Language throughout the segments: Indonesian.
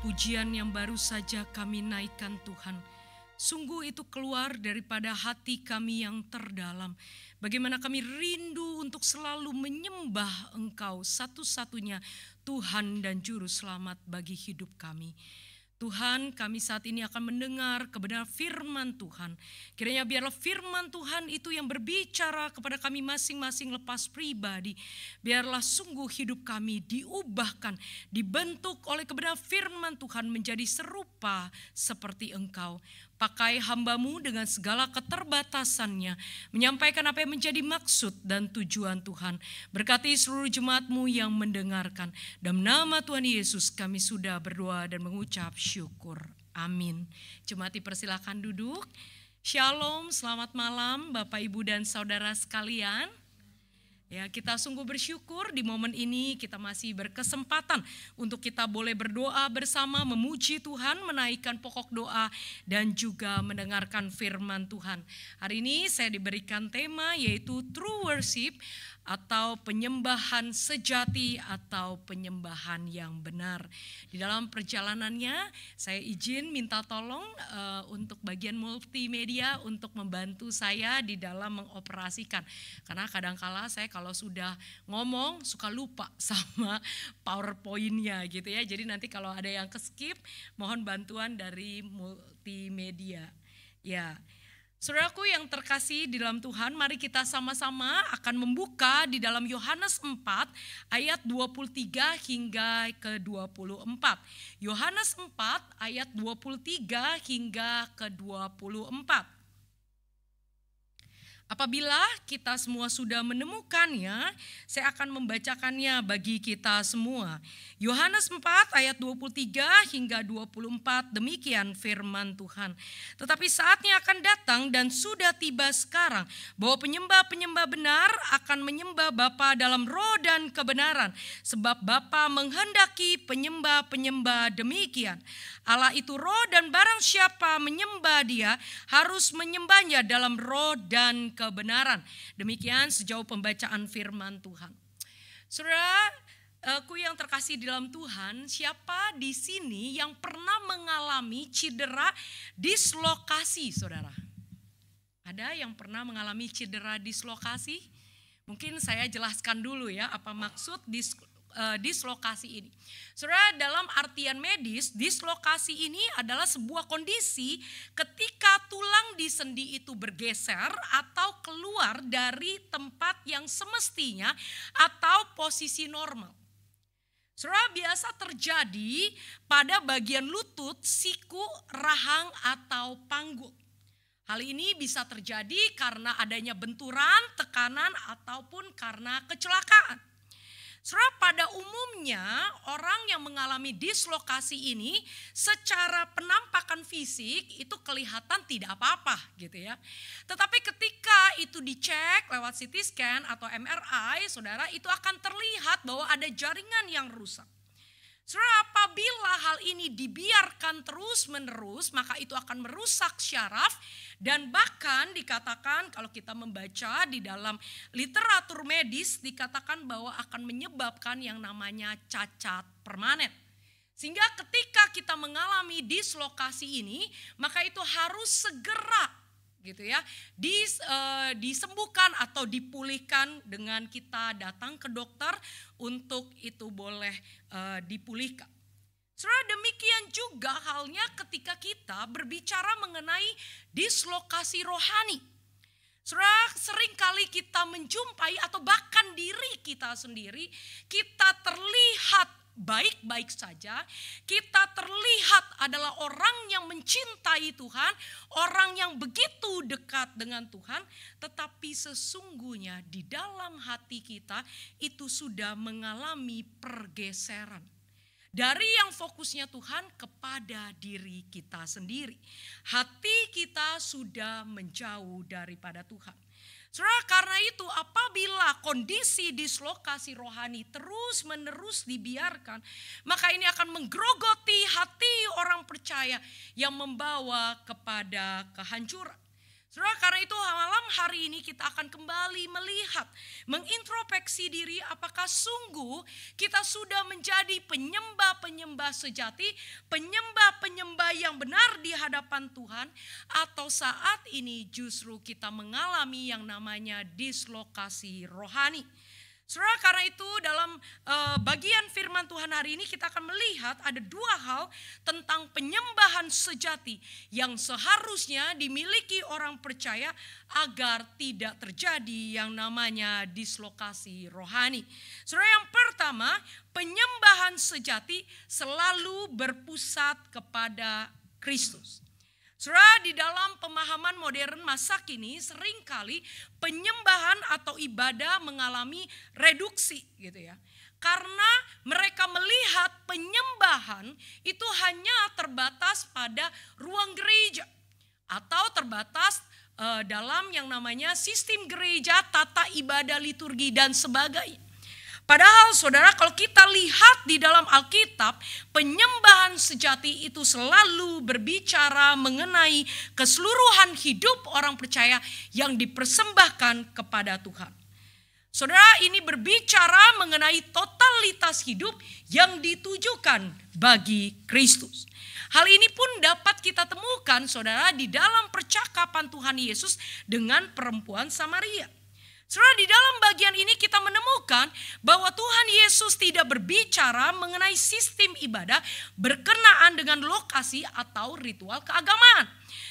Pujian yang baru saja kami naikkan Tuhan, sungguh itu keluar daripada hati kami yang terdalam. Bagaimana kami rindu untuk selalu menyembah Engkau satu-satunya Tuhan dan Juru Selamat bagi hidup kami. Tuhan, kami saat ini akan mendengar kebenaran firman Tuhan. Kiranya biarlah firman Tuhan itu yang berbicara kepada kami masing-masing lepas pribadi. Biarlah sungguh hidup kami diubahkan, dibentuk oleh kebenaran firman Tuhan menjadi serupa seperti Engkau. Pakai hamba-Mu dengan segala keterbatasannya, menyampaikan apa yang menjadi maksud dan tujuan Tuhan. Berkati seluruh jemaat-Mu yang mendengarkan. Dalam nama Tuhan Yesus kami sudah berdoa dan mengucap syukur. Amin. Jemaat dipersilakan duduk. Shalom, selamat malam Bapak Ibu dan Saudara sekalian. Ya, kita sungguh bersyukur di momen ini kita masih berkesempatan untuk kita boleh berdoa bersama, memuji Tuhan, menaikkan pokok doa dan juga mendengarkan firman Tuhan. Hari ini saya diberikan tema yaitu True Worship atau penyembahan sejati atau penyembahan yang benar. Di dalam perjalanannya saya izin minta tolong untuk bagian multimedia untuk membantu saya di dalam mengoperasikan. Karena kadangkala saya kalau sudah ngomong suka lupa sama PowerPoint-nya gitu ya. Jadi nanti kalau ada yang keskip mohon bantuan dari multimedia. Ya. Saudaraku yang terkasih di dalam Tuhan, mari kita sama-sama akan membuka di dalam Yohanes 4 ayat 23 hingga ke 24. Yohanes 4 ayat 23 hingga ke 24. Apabila kita semua sudah menemukannya, saya akan membacakannya bagi kita semua. Yohanes 4 ayat 23 hingga 24, demikian firman Tuhan. Tetapi saatnya akan datang dan sudah tiba sekarang, bahwa penyembah-penyembah benar akan menyembah Bapa dalam roh dan kebenaran. Sebab Bapa menghendaki penyembah-penyembah demikian. Allah itu roh dan barang siapa menyembah Dia harus menyembahnya dalam roh dan kebenaran. Demikian sejauh pembacaan firman Tuhan. Saudaraku yang terkasih di dalam Tuhan, siapa di sini yang pernah mengalami cedera dislokasi, saudara? Ada yang pernah mengalami cedera dislokasi? Mungkin saya jelaskan dulu ya apa maksud dislokasi ini. Saudara, dalam artian medis, dislokasi ini adalah sebuah kondisi ketika tulang di sendi itu bergeser atau keluar dari tempat yang semestinya atau posisi normal. Saudara, biasa terjadi pada bagian lutut, siku, rahang atau panggul. Hal ini bisa terjadi karena adanya benturan, tekanan ataupun karena kecelakaan. Saudara, pada umumnya orang yang mengalami dislokasi ini secara penampakan fisik itu kelihatan tidak apa-apa gitu ya. Tetapi ketika itu dicek lewat CT scan atau MRI, saudara, itu akan terlihat bahwa ada jaringan yang rusak. Saudara, apabila hal ini dibiarkan terus-menerus, maka itu akan merusak syaraf dan bahkan dikatakan kalau kita membaca di dalam literatur medis dikatakan bahwa akan menyebabkan yang namanya cacat permanen. Sehingga ketika kita mengalami dislokasi ini, maka itu harus segera gitu ya disembuhkan atau dipulihkan dengan kita datang ke dokter untuk itu boleh dipulihkan. Saudara, demikian juga halnya ketika kita berbicara mengenai dislokasi rohani. Saudara, seringkali kita menjumpai atau bahkan diri kita sendiri, kita terlihat baik-baik saja, kita terlihat adalah orang yang mencintai Tuhan, orang yang begitu dekat dengan Tuhan, tetapi sesungguhnya di dalam hati kita itu sudah mengalami pergeseran. Dari yang fokusnya Tuhan kepada diri kita sendiri. Hati kita sudah menjauh daripada Tuhan. Saudara, karena itu apabila kondisi dislokasi rohani terus-menerus dibiarkan, maka ini akan menggerogoti hati orang percaya yang membawa kepada kehancuran. Saudara, karena itu malam hari ini kita akan kembali melihat, mengintrospeksi diri apakah sungguh kita sudah menjadi penyembah-penyembah sejati, penyembah-penyembah yang benar di hadapan Tuhan, atau saat ini justru kita mengalami yang namanya dislokasi rohani. Saudara, karena itu dalam bagian firman Tuhan hari ini kita akan melihat ada dua hal tentang penyembahan sejati yang seharusnya dimiliki orang percaya agar tidak terjadi yang namanya dislokasi rohani. Saudara, yang pertama, penyembahan sejati selalu berpusat kepada Kristus. Saudara, di dalam pemahaman modern masa kini seringkali penyembahan atau ibadah mengalami reduksi gitu ya. Karena mereka melihat penyembahan itu hanya terbatas pada ruang gereja atau terbatas dalam yang namanya sistem gereja, tata ibadah, liturgi dan sebagainya. Padahal saudara, kalau kita lihat di dalam Alkitab, penyembahan sejati itu selalu berbicara mengenai keseluruhan hidup orang percaya yang dipersembahkan kepada Tuhan. Saudara, ini berbicara mengenai totalitas hidup yang ditujukan bagi Kristus. Hal ini pun dapat kita temukan saudara di dalam percakapan Tuhan Yesus dengan perempuan Samaria. Saudara, di dalam bagian ini kita menemukan bahwa Tuhan Yesus tidak berbicara mengenai sistem ibadah berkenaan dengan lokasi atau ritual keagamaan.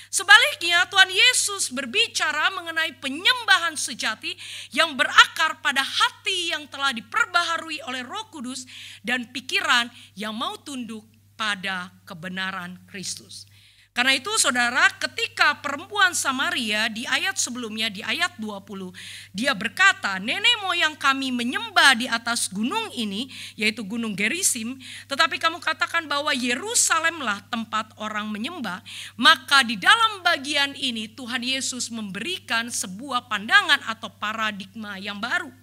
Sebaliknya, Tuhan Yesus berbicara mengenai penyembahan sejati yang berakar pada hati yang telah diperbaharui oleh Roh Kudus dan pikiran yang mau tunduk pada kebenaran Kristus. Karena itu saudara, ketika perempuan Samaria di ayat sebelumnya, di ayat 20, dia berkata, nenek moyang kami menyembah di atas gunung ini, yaitu gunung Gerisim, tetapi kamu katakan bahwa Yerusalemlah tempat orang menyembah. Maka di dalam bagian ini Tuhan Yesus memberikan sebuah pandangan atau paradigma yang baru.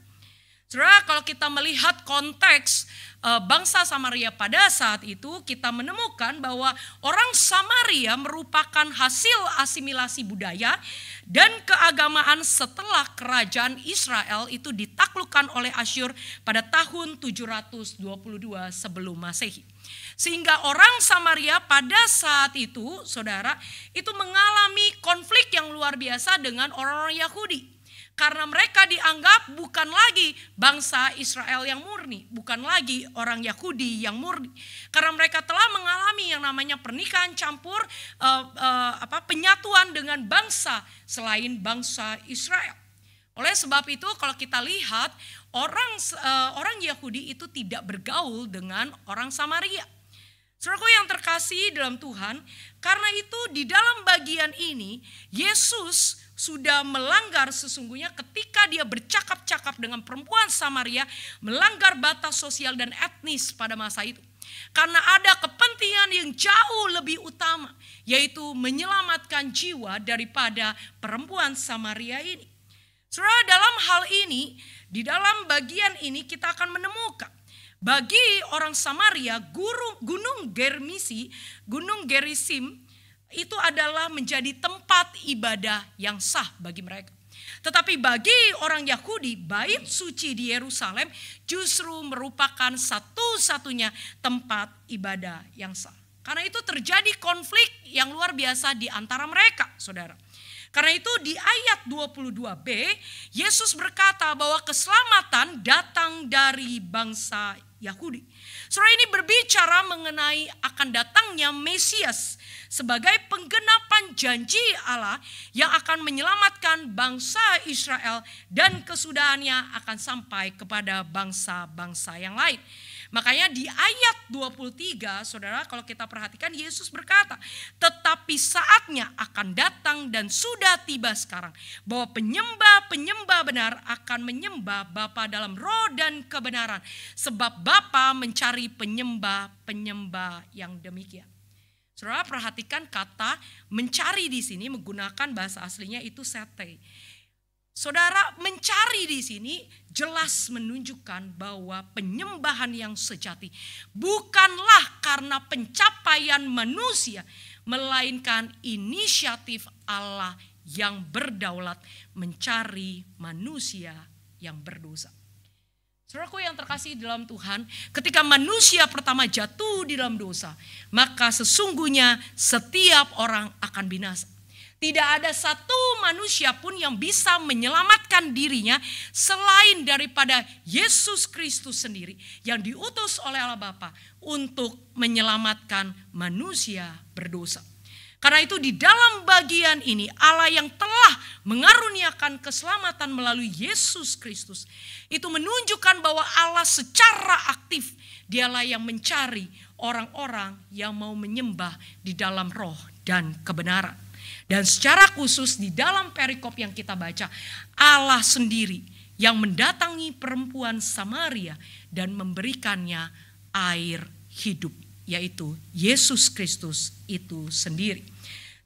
Saudara, kalau kita melihat konteks bangsa Samaria pada saat itu, kita menemukan bahwa orang Samaria merupakan hasil asimilasi budaya dan keagamaan setelah kerajaan Israel itu ditaklukkan oleh Asyur pada tahun 722 sebelum Masehi. Sehingga orang Samaria pada saat itu, saudara, itu mengalami konflik yang luar biasa dengan orang-orang Yahudi. Karena mereka dianggap bukan lagi bangsa Israel yang murni, bukan lagi orang Yahudi yang murni. Karena mereka telah mengalami yang namanya pernikahan campur, penyatuan dengan bangsa selain bangsa Israel. Oleh sebab itu, kalau kita lihat orang Yahudi itu tidak bergaul dengan orang Samaria. Saudaraku yang terkasih dalam Tuhan, karena itu di dalam bagian ini Yesus sudah melanggar sesungguhnya ketika dia bercakap-cakap dengan perempuan Samaria, melanggar batas sosial dan etnis pada masa itu. Karena ada kepentingan yang jauh lebih utama, yaitu menyelamatkan jiwa daripada perempuan Samaria ini. Saudara, dalam hal ini, di dalam bagian ini kita akan menemukan bagi orang Samaria, gunung Gerisim itu adalah menjadi tempat ibadah yang sah bagi mereka. Tetapi bagi orang Yahudi, bait suci di Yerusalem justru merupakan satu-satunya tempat ibadah yang sah. Karena itu terjadi konflik yang luar biasa di antara mereka, saudara. Karena itu di ayat 22b, Yesus berkata bahwa keselamatan datang dari bangsa Yahudi. Saudara, ini berbicara mengenai akan datangnya Mesias sebagai penggenapan janji Allah yang akan menyelamatkan bangsa Israel dan kesudahannya akan sampai kepada bangsa-bangsa yang lain. Makanya di ayat 23, saudara, kalau kita perhatikan Yesus berkata, tetapi saatnya akan datang dan sudah tiba sekarang, bahwa penyembah-penyembah benar akan menyembah Bapa dalam roh dan kebenaran, sebab Bapa mencari penyembah-penyembah yang demikian. Saudara, perhatikan kata mencari di sini menggunakan bahasa aslinya itu sete. Saudara, mencari di sini jelas menunjukkan bahwa penyembahan yang sejati bukanlah karena pencapaian manusia, melainkan inisiatif Allah yang berdaulat mencari manusia yang berdosa. Saudaraku yang terkasih dalam Tuhan, ketika manusia pertama jatuh di dalam dosa, maka sesungguhnya setiap orang akan binasa. Tidak ada satu manusia pun yang bisa menyelamatkan dirinya selain daripada Yesus Kristus sendiri yang diutus oleh Allah Bapa untuk menyelamatkan manusia berdosa. Karena itu di dalam bagian ini Allah yang telah mengaruniakan keselamatan melalui Yesus Kristus itu menunjukkan bahwa Allah secara aktif dialah yang mencari orang-orang yang mau menyembah di dalam roh dan kebenaran. Dan secara khusus di dalam perikop yang kita baca, Allah sendiri yang mendatangi perempuan Samaria dan memberikannya air hidup, yaitu Yesus Kristus itu sendiri.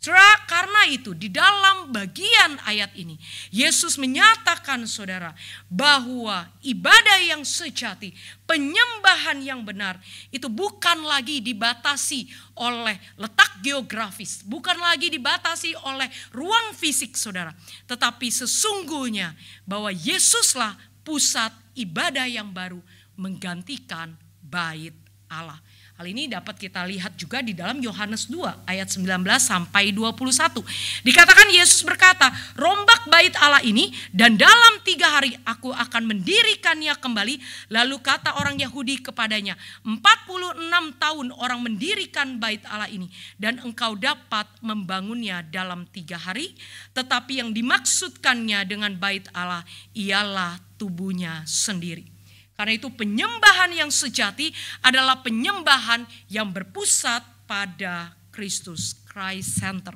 Saudara, karena itu di dalam bagian ayat ini Yesus menyatakan saudara bahwa ibadah yang sejati, penyembahan yang benar itu bukan lagi dibatasi oleh letak geografis, bukan lagi dibatasi oleh ruang fisik saudara, tetapi sesungguhnya bahwa Yesuslah pusat ibadah yang baru menggantikan bait Allah. Hal ini dapat kita lihat juga di dalam Yohanes 2 ayat 19 sampai 21. Dikatakan Yesus berkata, rombak bait Allah ini dan dalam 3 hari aku akan mendirikannya kembali. Lalu kata orang Yahudi kepadanya, 46 tahun orang mendirikan bait Allah ini dan engkau dapat membangunnya dalam 3 hari. Tetapi yang dimaksudkannya dengan bait Allah ialah tubuhnya sendiri. Karena itu penyembahan yang sejati adalah penyembahan yang berpusat pada Kristus, Christ Center.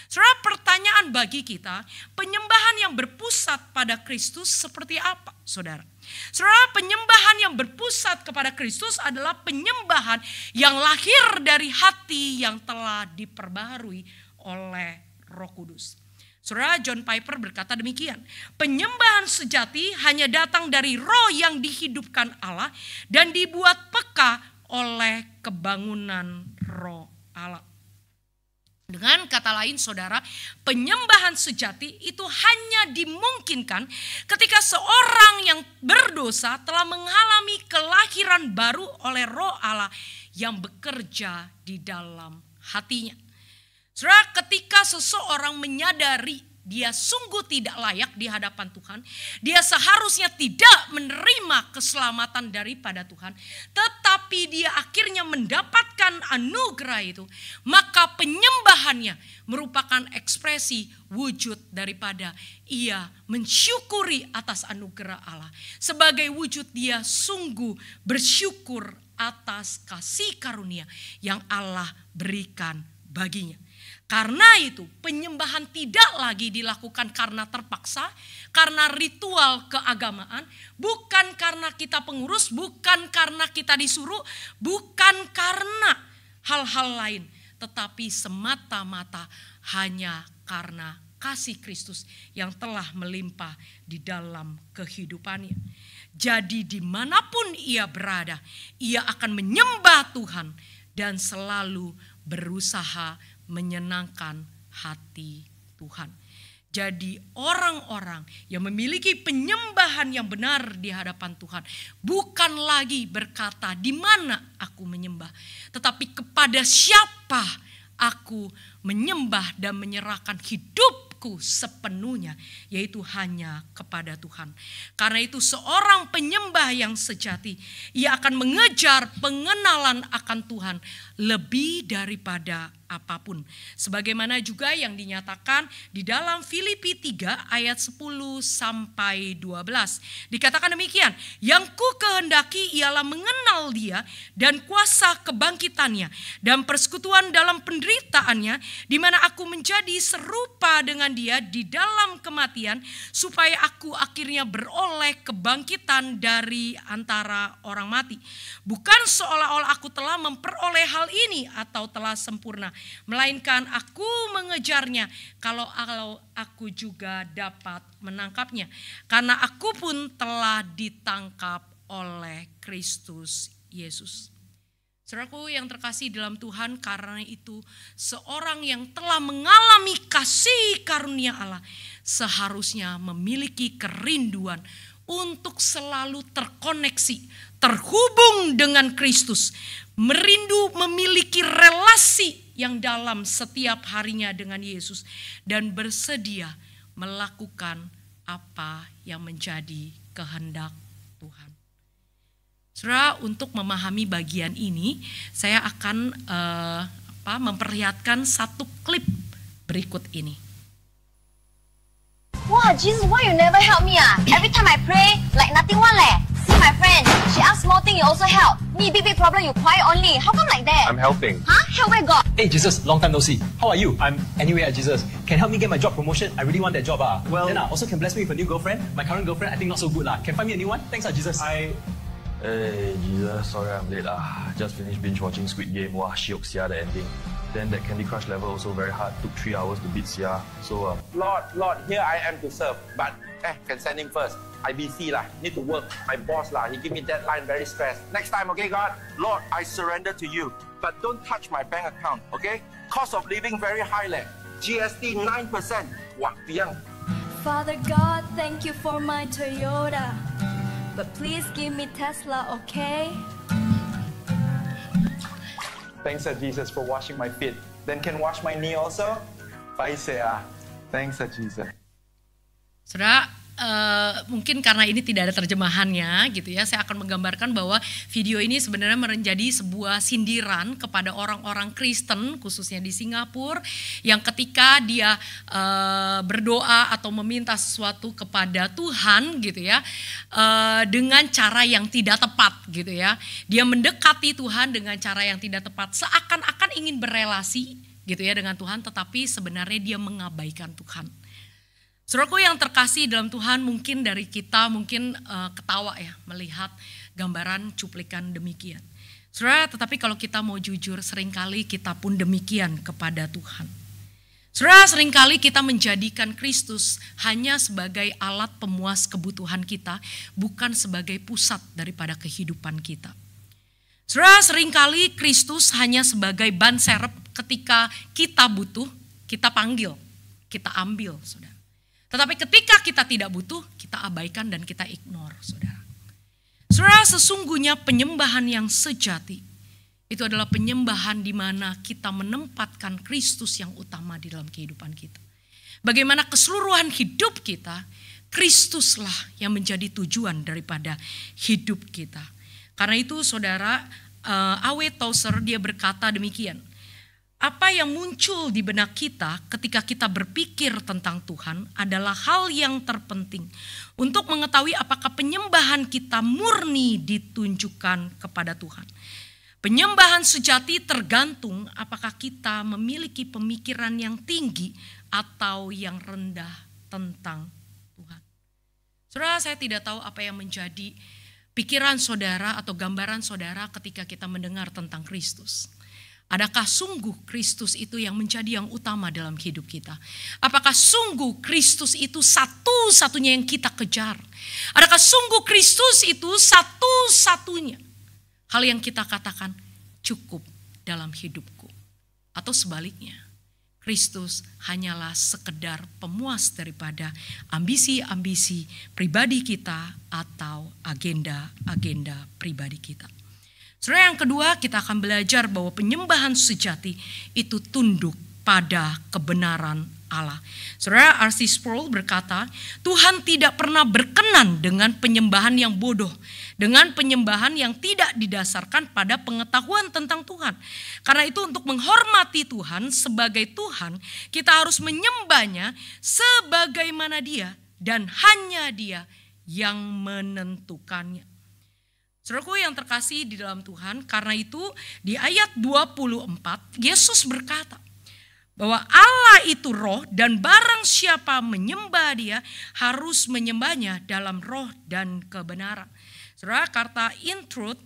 Saudara, pertanyaan bagi kita, penyembahan yang berpusat pada Kristus seperti apa, saudara? Saudara, penyembahan yang berpusat kepada Kristus adalah penyembahan yang lahir dari hati yang telah diperbaharui oleh Roh Kudus. Saudara, John Piper berkata demikian, penyembahan sejati hanya datang dari roh yang dihidupkan Allah dan dibuat peka oleh kebangunan roh Allah. Dengan kata lain saudara, penyembahan sejati itu hanya dimungkinkan ketika seorang yang berdosa telah mengalami kelahiran baru oleh roh Allah yang bekerja di dalam hatinya. Saudara, ketika seseorang menyadari dia sungguh tidak layak di hadapan Tuhan, dia seharusnya tidak menerima keselamatan daripada Tuhan, tetapi dia akhirnya mendapatkan anugerah itu, maka penyembahannya merupakan ekspresi wujud daripada ia mensyukuri atas anugerah Allah. Sebagai wujud dia sungguh bersyukur atas kasih karunia yang Allah berikan baginya. Karena itu penyembahan tidak lagi dilakukan karena terpaksa, karena ritual keagamaan, bukan karena kita pengurus, bukan karena kita disuruh, bukan karena hal-hal lain, tetapi semata-mata hanya karena kasih Kristus yang telah melimpah di dalam kehidupannya. Jadi dimanapun ia berada, ia akan menyembah Tuhan dan selalu berusaha menyenangkan hati Tuhan. Jadi orang-orang yang memiliki penyembahan yang benar di hadapan Tuhan bukan lagi berkata di mana aku menyembah, tetapi kepada siapa aku menyembah dan menyerahkan hidupku sepenuhnya, yaitu hanya kepada Tuhan. Karena itu seorang penyembah yang sejati, ia akan mengejar pengenalan akan Tuhan lebih daripada apapun. Sebagaimana juga yang dinyatakan di dalam Filipi 3 ayat 10 sampai 12. Dikatakan demikian, yang ku kehendaki ialah mengenal dia dan kuasa kebangkitannya dan persekutuan dalam penderitaannya, di mana aku menjadi serupa dengan dia di dalam kematian, supaya aku akhirnya beroleh kebangkitan dari antara orang mati. Bukan seolah-olah aku telah memperoleh hal ini atau telah sempurna, melainkan aku mengejarnya kalau aku juga dapat menangkapnya. Karena aku pun telah ditangkap oleh Kristus Yesus. Saudaraku yang terkasih dalam Tuhan, karena itu seorang yang telah mengalami kasih karunia Allah seharusnya memiliki kerinduan untuk selalu terkoneksi, terhubung dengan Kristus, merindu memiliki relasi yang dalam setiap harinya dengan Yesus, dan bersedia melakukan apa yang menjadi kehendak Tuhan. Saudara, untuk memahami bagian ini, saya akan memperlihatkan satu klip berikut ini. Wow, Jesus, why you never help me? Every time I pray, like nothing one leh. See my friend, she asks small thing, you also help. Me, big problem, you quiet only. How come like that? I'm helping. Huh? Help where God? Hey Jesus, long time no see. How are you? I'm anyway at Jesus. Can help me get my job promotion? I really want that job. Well, then also can bless me with a new girlfriend. My current girlfriend, I think not so good Can find me a new one? Thanks Jesus. Hey Jesus, sorry I'm late Just finished binge watching Squid Game. Wow, shiok sia the ending. Then that Candy Crush level also very hard. Took 3 hours to beat sia. So Lord, here I am to serve. But can send him first. I busy lah. Need to work. My boss lah. He give me deadline. Very stressed. Next time, okay, God. Lord, I surrender to you. But don't touch my bank account, okay? Cost of living very high leh. GST 9%. Wah, piang. Father God, thank you for my Toyota. But please give me Tesla, okay? Thanks Jesus for washing my feet. Then can wash my knee also? Paise Thanks Jesus. Saudara, mungkin karena ini tidak ada terjemahannya gitu ya, saya akan menggambarkan bahwa video ini sebenarnya menjadi sebuah sindiran kepada orang-orang Kristen khususnya di Singapura yang ketika dia berdoa atau meminta sesuatu kepada Tuhan gitu ya, dengan cara yang tidak tepat gitu ya, dia mendekati Tuhan dengan cara yang tidak tepat, seakan-akan ingin berelasi gitu ya dengan Tuhan, tetapi sebenarnya dia mengabaikan Tuhan. Saudaraku yang terkasih dalam Tuhan, mungkin dari kita ketawa ya melihat gambaran cuplikan demikian. Saudara, tetapi kalau kita mau jujur, seringkali kita pun demikian kepada Tuhan. Saudara, seringkali kita menjadikan Kristus hanya sebagai alat pemuas kebutuhan kita, bukan sebagai pusat daripada kehidupan kita. Saudara, seringkali Kristus hanya sebagai ban serep ketika kita butuh, kita panggil, kita ambil, saudara. Tetapi ketika kita tidak butuh, kita abaikan dan kita ignore, saudara. Saudara, sesungguhnya penyembahan yang sejati itu adalah penyembahan di mana kita menempatkan Kristus yang utama di dalam kehidupan kita. Bagaimana keseluruhan hidup kita, Kristuslah yang menjadi tujuan daripada hidup kita. Karena itu saudara, A.W. Tozer dia berkata demikian. Apa yang muncul di benak kita ketika kita berpikir tentang Tuhan adalah hal yang terpenting untuk mengetahui apakah penyembahan kita murni ditunjukkan kepada Tuhan. Penyembahan sejati tergantung apakah kita memiliki pemikiran yang tinggi atau yang rendah tentang Tuhan. Saudara, saya tidak tahu apa yang menjadi pikiran saudara atau gambaran saudara ketika kita mendengar tentang Kristus. Adakah sungguh Kristus itu yang menjadi yang utama dalam hidup kita? Apakah sungguh Kristus itu satu-satunya yang kita kejar? Adakah sungguh Kristus itu satu-satunya hal yang kita katakan cukup dalam hidupku? Atau sebaliknya, Kristus hanyalah sekedar pemuas daripada ambisi-ambisi pribadi kita atau agenda-agenda pribadi kita. Saudara, yang kedua, kita akan belajar bahwa penyembahan sejati itu tunduk pada kebenaran Allah. Saudara, R.C. Sproul berkata, Tuhan tidak pernah berkenan dengan penyembahan yang bodoh, dengan penyembahan yang tidak didasarkan pada pengetahuan tentang Tuhan. Karena itu untuk menghormati Tuhan sebagai Tuhan, kita harus menyembahnya sebagaimana Dia dan hanya Dia yang menentukannya. Saudaraku yang terkasih di dalam Tuhan, karena itu di ayat 24 Yesus berkata bahwa Allah itu roh dan barang siapa menyembah Dia harus menyembahnya dalam roh dan kebenaran. Saudara, kata in truth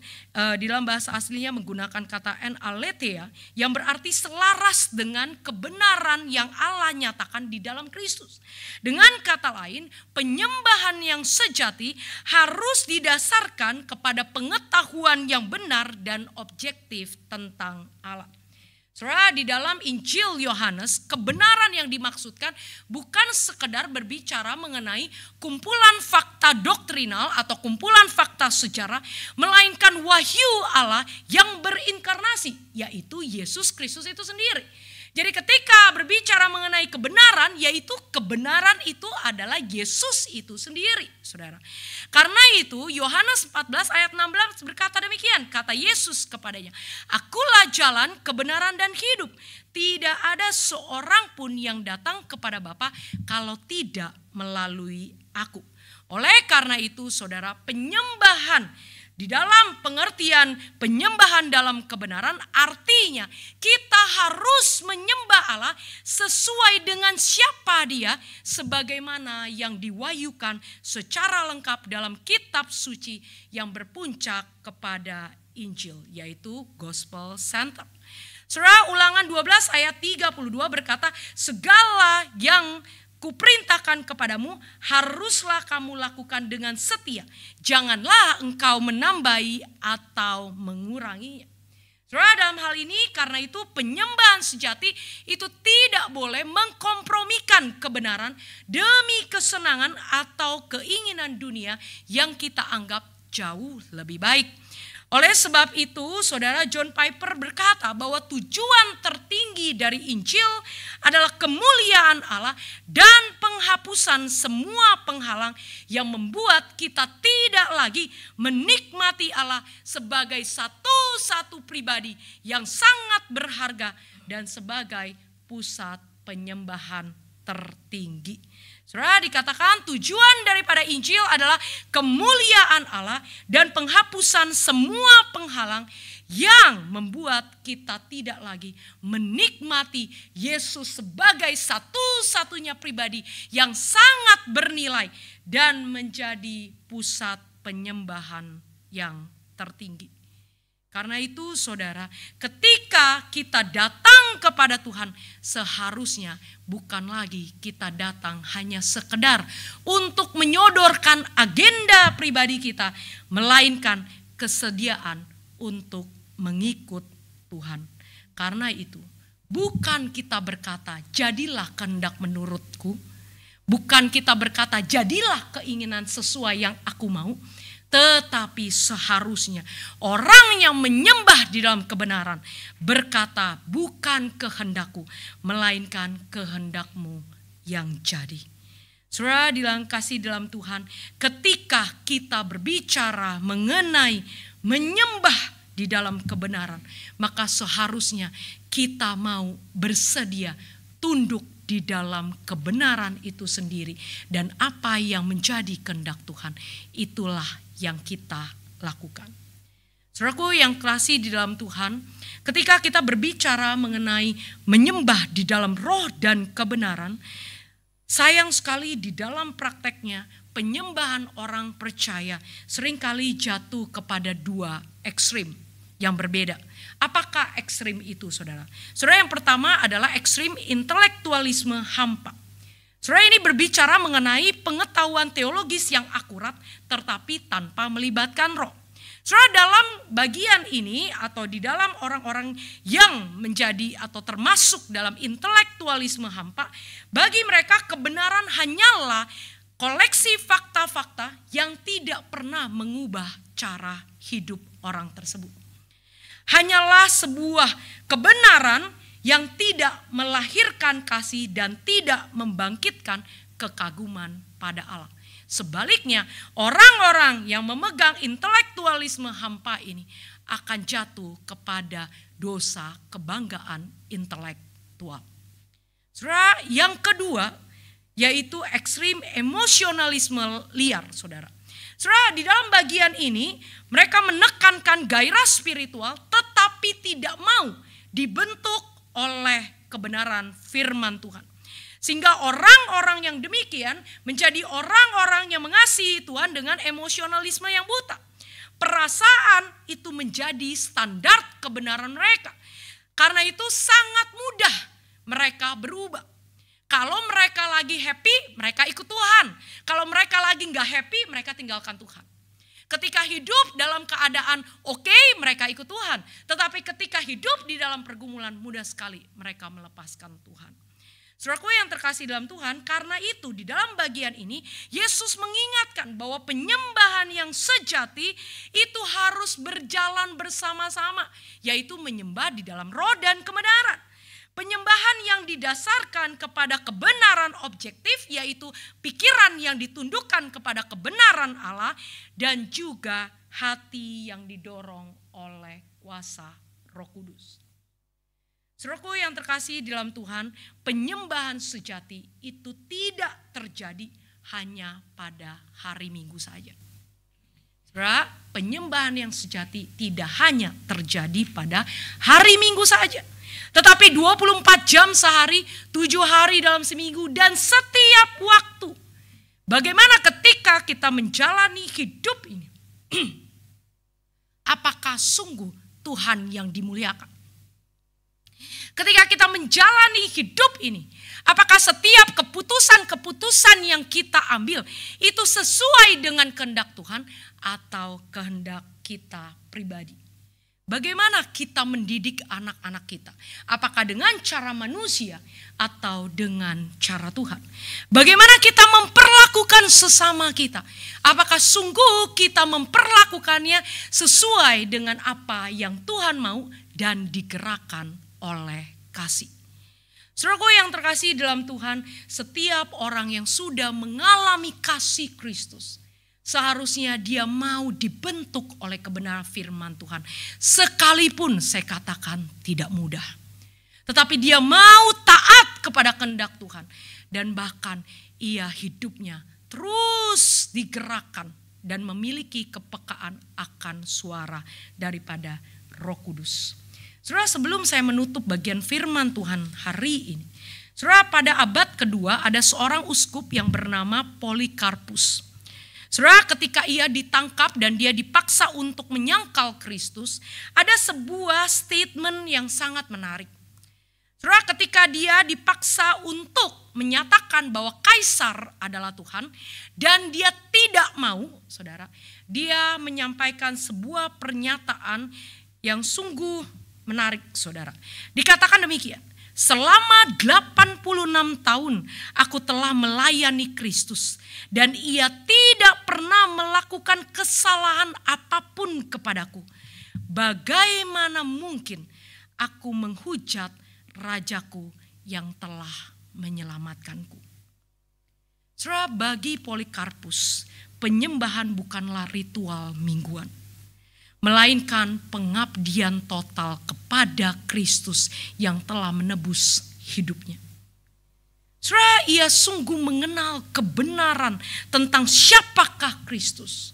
di dalam bahasa aslinya menggunakan kata en aletheia yang berarti selaras dengan kebenaran yang Allah nyatakan di dalam Kristus. Dengan kata lain, penyembahan yang sejati harus didasarkan kepada pengetahuan yang benar dan objektif tentang Allah. Saudara, di dalam Injil Yohanes, kebenaran yang dimaksudkan bukan sekedar berbicara mengenai kumpulan fakta doktrinal atau kumpulan fakta sejarah, melainkan wahyu Allah yang berinkarnasi, yaitu Yesus Kristus itu sendiri. Jadi ketika berbicara mengenai kebenaran, yaitu kebenaran itu adalah Yesus itu sendiri, saudara. Karena itu Yohanes 14 ayat 16 berkata demikian, kata Yesus kepadanya, "Akulah jalan, kebenaran dan hidup. Tidak ada seorang pun yang datang kepada Bapa kalau tidak melalui aku." Oleh karena itu saudara, penyembahan di dalam pengertian penyembahan dalam kebenaran artinya kita harus menyembah Allah sesuai dengan siapa Dia, sebagaimana yang diwahyukan secara lengkap dalam kitab suci yang berpuncak kepada Injil, yaitu Gospel Center. Saudara, Ulangan 12 ayat 32 berkata, "Segala yang Kuperintahkan kepadamu haruslah kamu lakukan dengan setia. Janganlah engkau menambahi atau menguranginya." Saudara, dalam hal ini karena itu penyembahan sejati itu tidak boleh mengkompromikan kebenaran demi kesenangan atau keinginan dunia yang kita anggap jauh lebih baik. Oleh sebab itu, saudara, John Piper berkata bahwa tujuan tertinggi dari Injil adalah kemuliaan Allah dan penghapusan semua penghalang yang membuat kita tidak lagi menikmati Allah sebagai satu-satu pribadi yang sangat berharga dan sebagai pusat penyembahan tertinggi. Saudara, dikatakan tujuan daripada Injil adalah kemuliaan Allah dan penghapusan semua penghalang yang membuat kita tidak lagi menikmati Yesus sebagai satu-satunya pribadi yang sangat bernilai dan menjadi pusat penyembahan yang tertinggi. Karena itu saudara, ketika kita datang kepada Tuhan, seharusnya bukan lagi kita datang hanya sekedar untuk menyodorkan agenda pribadi kita, melainkan kesediaan untuk mengikut Tuhan. Karena itu, bukan kita berkata, "Jadilah kehendak menurutku." Bukan kita berkata, "Jadilah keinginan sesuai yang aku mau." Tetapi seharusnya orang yang menyembah di dalam kebenaran berkata, "Bukan kehendakku, melainkan kehendakmu yang jadi." Saudara, kasih dalam Tuhan, ketika kita berbicara mengenai menyembah di dalam kebenaran, maka seharusnya kita mau bersedia tunduk di dalam kebenaran itu sendiri. Dan apa yang menjadi kehendak Tuhan, itulah yang kita lakukan. Saudaraku yang kasih di dalam Tuhan, ketika kita berbicara mengenai menyembah di dalam roh dan kebenaran, sayang sekali di dalam prakteknya penyembahan orang percaya seringkali jatuh kepada dua ekstrim yang berbeda. Apakah ekstrim itu, saudara? Saudara, yang pertama adalah ekstrim intelektualisme hampa. Saudara, ini berbicara mengenai pengetahuan teologis yang akurat tetapi tanpa melibatkan roh. Saudara, dalam bagian ini atau di dalam orang-orang yang menjadi atau termasuk dalam intelektualisme hampa, bagi mereka kebenaran hanyalah koleksi fakta-fakta yang tidak pernah mengubah cara hidup orang tersebut. Hanyalah sebuah kebenaran yang tidak melahirkan kasih dan tidak membangkitkan kekaguman pada Allah. Sebaliknya, orang-orang yang memegang intelektualisme hampa ini akan jatuh kepada dosa kebanggaan intelektual. Saudara, yang kedua yaitu ekstrim emosionalisme liar, saudara. Saudara, di dalam bagian ini mereka menekankan gairah spiritual tetapi tidak mau dibentuk oleh kebenaran firman Tuhan. Sehingga orang-orang yang demikian menjadi orang-orang yang mengasihi Tuhan dengan emosionalisme yang buta. Perasaan itu menjadi standar kebenaran mereka. Karena itu sangat mudah mereka berubah. Kalau mereka lagi happy, mereka ikut Tuhan. Kalau mereka lagi nggak happy, mereka tinggalkan Tuhan. Ketika hidup dalam keadaan oke, mereka ikut Tuhan. Tetapi ketika hidup di dalam pergumulan, mudah sekali mereka melepaskan Tuhan. Saudaraku yang terkasih dalam Tuhan, karena itu di dalam bagian ini, Yesus mengingatkan bahwa penyembahan yang sejati itu harus berjalan bersama-sama. Yaitu menyembah di dalam roh dan kebenaran. Penyembahan yang didasarkan kepada kebenaran objektif, yaitu pikiran yang ditundukkan kepada kebenaran Allah, dan juga hati yang didorong oleh kuasa Roh Kudus. Saudaraku yang terkasih dalam Tuhan, penyembahan sejati itu tidak terjadi hanya pada hari Minggu saja. Saudara, penyembahan yang sejati tidak hanya terjadi pada hari Minggu saja. Tetapi 24 jam sehari, 7 hari dalam seminggu, dan setiap waktu. Bagaimana ketika kita menjalani hidup ini? Apakah sungguh Tuhan yang dimuliakan? Ketika kita menjalani hidup ini, apakah setiap keputusan-keputusan yang kita ambil itu sesuai dengan kehendak Tuhan atau kehendak kita pribadi? Bagaimana kita mendidik anak-anak kita? Apakah dengan cara manusia atau dengan cara Tuhan? Bagaimana kita memperlakukan sesama kita? Apakah sungguh kita memperlakukannya sesuai dengan apa yang Tuhan mau dan digerakkan oleh kasih? Saudaraku yang terkasih dalam Tuhan, setiap orang yang sudah mengalami kasih Kristus, seharusnya dia mau dibentuk oleh kebenaran firman Tuhan. Sekalipun saya katakan tidak mudah. Tetapi dia mau taat kepada kehendak Tuhan. Dan bahkan ia hidupnya terus digerakkan dan memiliki kepekaan akan suara daripada Roh Kudus. Saudara, sebelum saya menutup bagian firman Tuhan hari ini, saudara, pada abad kedua ada seorang uskup yang bernama Polikarpus. Saudara, ketika ia ditangkap dan dia dipaksa untuk menyangkal Kristus, ada sebuah statement yang sangat menarik. Saudara, ketika dia dipaksa untuk menyatakan bahwa Kaisar adalah Tuhan dan dia tidak mau, saudara, dia menyampaikan sebuah pernyataan yang sungguh menarik, saudara. Dikatakan demikian, selama 86 tahun aku telah melayani Kristus dan ia tidak pernah melakukan kesalahan apapun kepadaku. Bagaimana mungkin aku menghujat Rajaku yang telah menyelamatkanku? Saudara, bagi Polikarpus, penyembahan bukanlah ritual mingguan, melainkan pengabdian total kepada Kristus yang telah menebus hidupnya. Saudara, ia sungguh mengenal kebenaran tentang siapakah Kristus.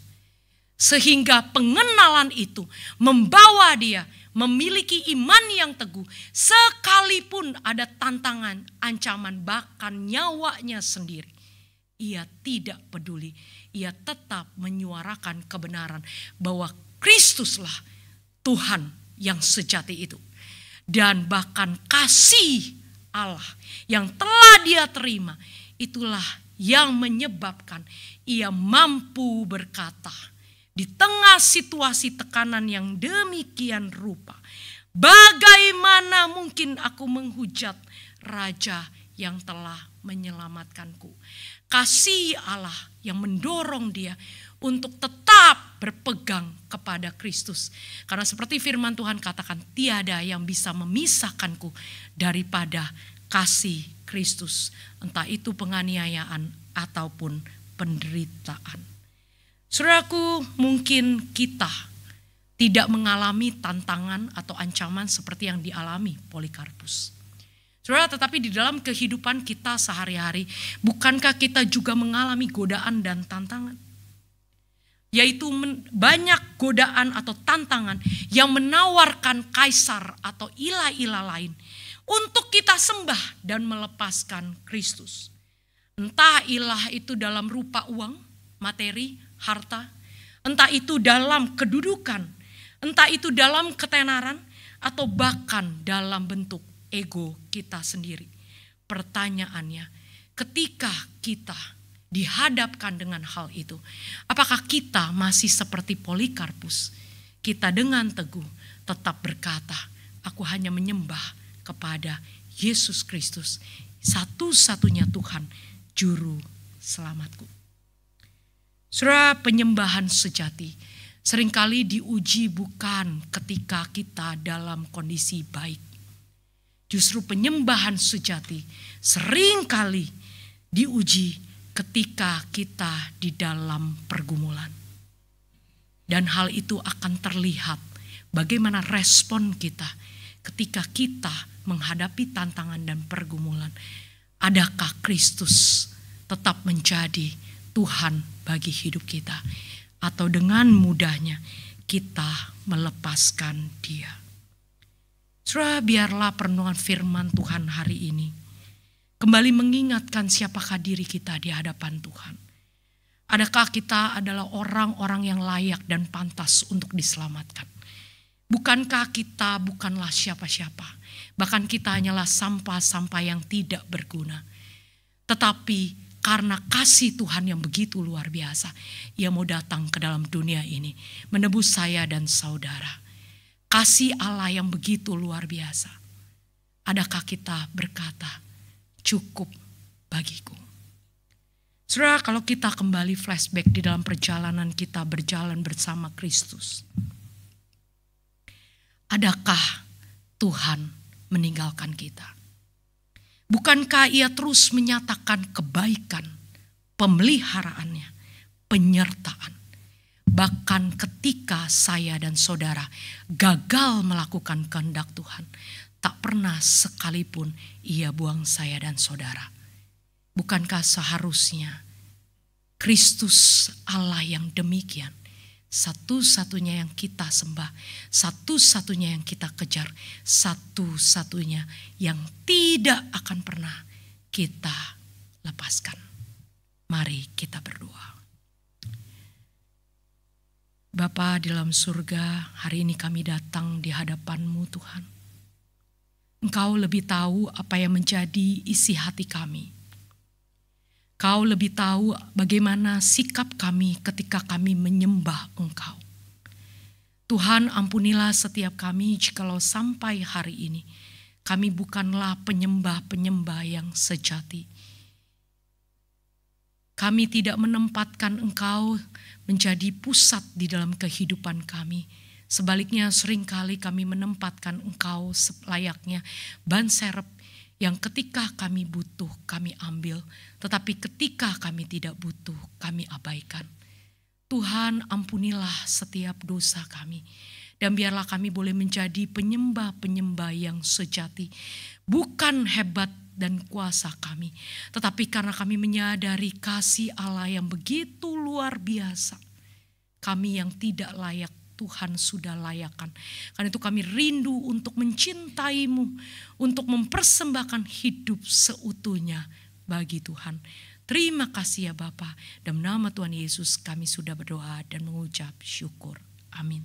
Sehingga pengenalan itu membawa dia memiliki iman yang teguh. Sekalipun ada tantangan, ancaman, bahkan nyawanya sendiri. Ia tidak peduli. Ia tetap menyuarakan kebenaran bahwa Kristuslah Tuhan yang sejati itu. Dan bahkan kasih Allah yang telah dia terima, itulah yang menyebabkan ia mampu berkata di tengah situasi tekanan yang demikian rupa, bagaimana mungkin aku menghujat Raja yang telah menyelamatkanku? Kasih Allah yang mendorong dia untuk tetap berpegang kepada Kristus. Karena seperti firman Tuhan katakan, tiada yang bisa memisahkanku daripada kasih Kristus. Entah itu penganiayaan ataupun penderitaan. Saudaraku, mungkin kita tidak mengalami tantangan atau ancaman seperti yang dialami Polikarpus. Saudara, tetapi di dalam kehidupan kita sehari-hari, bukankah kita juga mengalami godaan dan tantangan? Yaitu banyak godaan atau tantangan yang menawarkan kaisar atau ilah-ilah lain untuk kita sembah dan melepaskan Kristus. Entah ilah itu dalam rupa uang, materi, harta, Entah itu dalam kedudukan, entah itu dalam ketenaran, atau bahkan dalam bentuk ego kita sendiri. Pertanyaannya, ketika kita dihadapkan dengan hal itu, apakah kita masih seperti Polikarpus? Kita dengan teguh tetap berkata, aku hanya menyembah kepada Yesus Kristus, satu-satunya Tuhan, Juru Selamatku. Saudara, penyembahan sejati seringkali diuji bukan ketika kita dalam kondisi baik. Justru penyembahan sejati seringkali diuji ketika kita di dalam pergumulan. Dan hal itu akan terlihat bagaimana respon kita ketika kita menghadapi tantangan dan pergumulan. Adakah Kristus tetap menjadi Tuhan bagi hidup kita? Atau dengan mudahnya kita melepaskan Dia? Saudara, biarlah perenungan firman Tuhan hari ini kembali mengingatkan siapakah diri kita di hadapan Tuhan. Adakah kita adalah orang-orang yang layak dan pantas untuk diselamatkan? Bukankah kita bukanlah siapa-siapa? Bahkan kita hanyalah sampah-sampah yang tidak berguna. Tetapi karena kasih Tuhan yang begitu luar biasa, Ia mau datang ke dalam dunia ini, menebus saya dan saudara. Kasih Allah yang begitu luar biasa. Adakah kita berkata, cukup bagiku? Saudara, kalau kita kembali flashback di dalam perjalanan kita berjalan bersama Kristus, adakah Tuhan meninggalkan kita? Bukankah Ia terus menyatakan kebaikan, pemeliharaannya, penyertaan? Bahkan ketika saya dan saudara gagal melakukan kehendak Tuhan, tak pernah sekalipun Ia buang saya dan saudara. Bukankah seharusnya Kristus Allah yang demikian, satu-satunya yang kita sembah, satu-satunya yang kita kejar, satu-satunya yang tidak akan pernah kita lepaskan? Mari kita berdoa. Bapa di dalam surga, hari ini kami datang di hadapan-Mu Tuhan. Engkau lebih tahu apa yang menjadi isi hati kami. Kau lebih tahu bagaimana sikap kami ketika kami menyembah Engkau. Tuhan, ampunilah setiap kami jikalau sampai hari ini kami bukanlah penyembah-penyembah yang sejati. Kami tidak menempatkan Engkau menjadi pusat di dalam kehidupan kami. Sebaliknya seringkali kami menempatkan Engkau selayaknya ban serep yang ketika kami butuh kami ambil, tetapi ketika kami tidak butuh kami abaikan. Tuhan, ampunilah setiap dosa kami, dan biarlah kami boleh menjadi penyembah-penyembah yang sejati. Bukan hebat dan kuasa kami, tetapi karena kami menyadari kasih Allah yang begitu luar biasa. Kami yang tidak layak, Tuhan sudah layakkan. Karena itu kami rindu untuk mencintai-Mu, untuk mempersembahkan hidup seutuhnya bagi Tuhan. Terima kasih ya Bapa. Dalam nama Tuhan Yesus kami sudah berdoa dan mengucap syukur. Amin.